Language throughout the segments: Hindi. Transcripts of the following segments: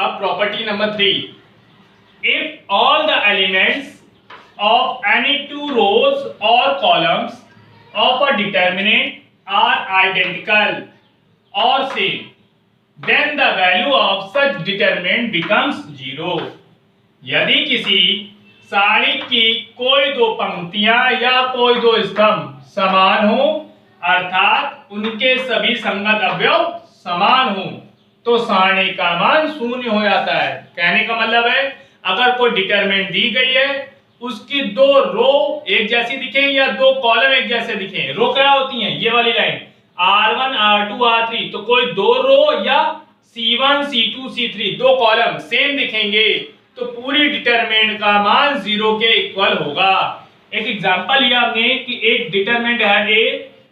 अब property number 3, if all the elements of any two rows or columns of a determinant are identical or same, then the value of such determinant becomes 0. यदि किसी सारणी की कोई दो पंक्तियां या कोई दो स्तंभ समान हो, अर्थात उनके सभी संगत अवयव समान हो, तो सारणी का मान शून्य हो जाता है। कहने का मतलब है अगर कोई डिटरमिनेंट दी गई है, उसकी दो रो एक जैसी दिखे या दो कॉलम एक जैसे दिखे। रो क्या होती हैं? ये वाली लाइन R1 R2 R3, तो कोई दो रो या C1 C2 C3 दो कॉलम सेम दिखेंगे तो पूरी डिटरमिनेंट का मान 0 के इक्वल होगा। एक एग्जांपल लिया हमने कि एक डिटरमिनेंट है A,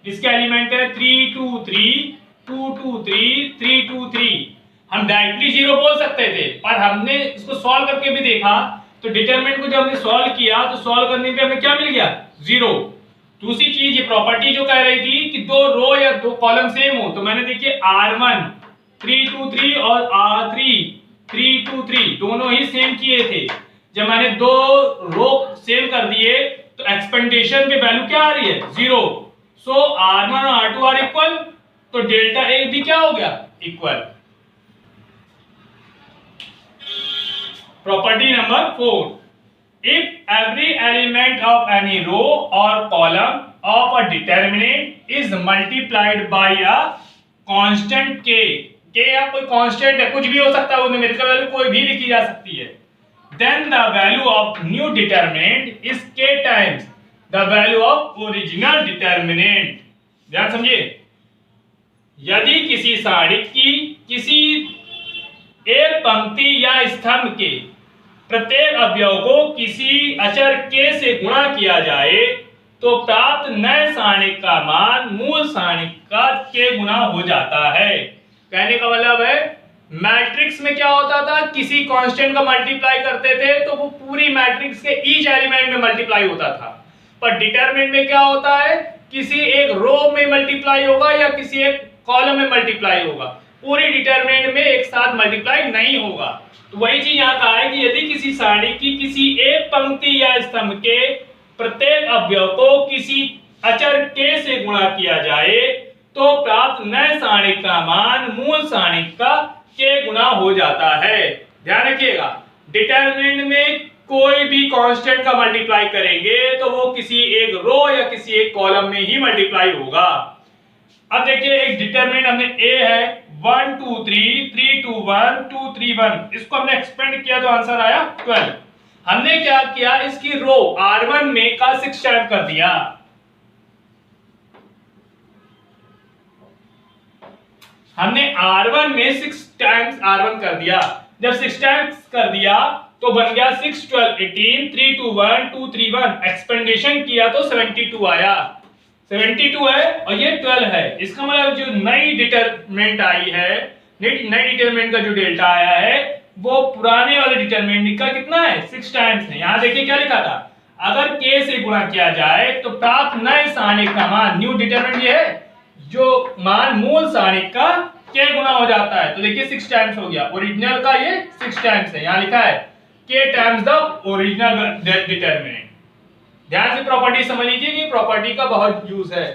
जिसके एलिमेंट है 3 2 3 2 2 3 3 2 3। हम डायरेक्टली 0 बोल सकते थे, पर हमने इसको सॉल्व करके भी देखा तो डिटरमिनेंट को जब हमने सॉल्व किया तो सॉल्व करने पे हमें क्या मिल गया? 0। दूसरी चीज, ये प्रॉपर्टी जो कह रही थी कि दो रो या दो कॉलम सेम हो, तो मैंने देखिए R1 3 2 3 और R3 3 2 3 दोनों ही सेम किए थे। जब मैंने दो रो सेम कर दिए तो एक्सपेंडेशन पे वैल्यू क्या आ रही है? 0। सो R1 और R2 आर इक्वल, तो डेल्टा ए भी क्या हो गया? Equal. Property number 4, if every element of any row or column of a determinant is multiplied by a constant k, k या कोई कांस्टेंट है, कुछ भी हो सकता है, वो न्यूमेरिकल वैल्यू कोई भी लिखी जा सकती है, then the value of new determinant is k times the value of original determinant। ध्यान समझिए, यदि किसी सारणी की किसी एक पंक्ति या स्तंभ के प्रत्येक अवयव को किसी अचर k से गुणा किया जाए तो प्राप्त नए सारणी का मान मूल सारणी का k गुना हो जाता है। कहने का मतलब है मैट्रिक्स में क्या होता था, किसी कांस्टेंट का मल्टीप्लाई करते थे तो वो पूरी मैट्रिक्स के ईच एलिमेंट में मल्टीप्लाई होता था, पर डिटरमिनेंट में क्या होता है, किसी एक रो में मल्टीप्लाई होगा या किसी एक कॉलम में मल्टीप्लाई होगा, पूरी डिटरमिनेंट में एक साथ मल्टीप्लाई नहीं होगा। तो वही चीज यहाँ कहा है कि यदि किसी सारणी की किसी एक पंक्ति या स्तंभ के प्रत्येक अवयव को किसी अचर k से गुणा किया जाए तो प्राप्त नए सारणी का मान मूल सारणी का k गुना हो जाता है। ध्यान रखिएगा, डिटरमिनेंट में कोई भी कांस्टेंट का मल्टीप्लाई करेंगे तो वो किसी एक रो या किसी एक कॉलम में ही मल्टीप्लाई होगा। अब देखिए एक डिटरमिनेंट हमने A है 1 2 3 3 2 1 2 3 1, इसको हमने एक्सपेंड किया तो आंसर आया 12। हमने क्या किया, इसकी रो R1 में का 6 टाइम कर दिया, हमने R1 में 6 टाइम्स R1 कर दिया। जब 6 टाइम्स कर दिया तो बन गया 6 12 18 3 2 1 2 3 1, एक्सपेंडेशन किया तो 72 आया। 72 है और ये 12 है, इसका मतलब जो नई डिटरमिनेंट आई है, नई डिटरमिनेंट का जो डेल्टा आया है वो पुराने वाले डिटरमिनेंट का कितना है? 6 टाइम्स है। यहाँ देखिए क्या लिखा था, अगर k से गुणा किया जाए तो प्राप्त नए सारणी का मान, न्यू डिटरमिनेंट ये है, जो मान मूल सारणी का k गुना हो जाता है। तो देखिए 6 टाइम्स हो गया, ओरिजिनल का ये 6 टाइम्स है, यहाँ लिखा है k times the original determinant. ध्यान से प्रॉपर्टी समझ लीजिए कि प्रॉपर्टी का बहुत यूज है।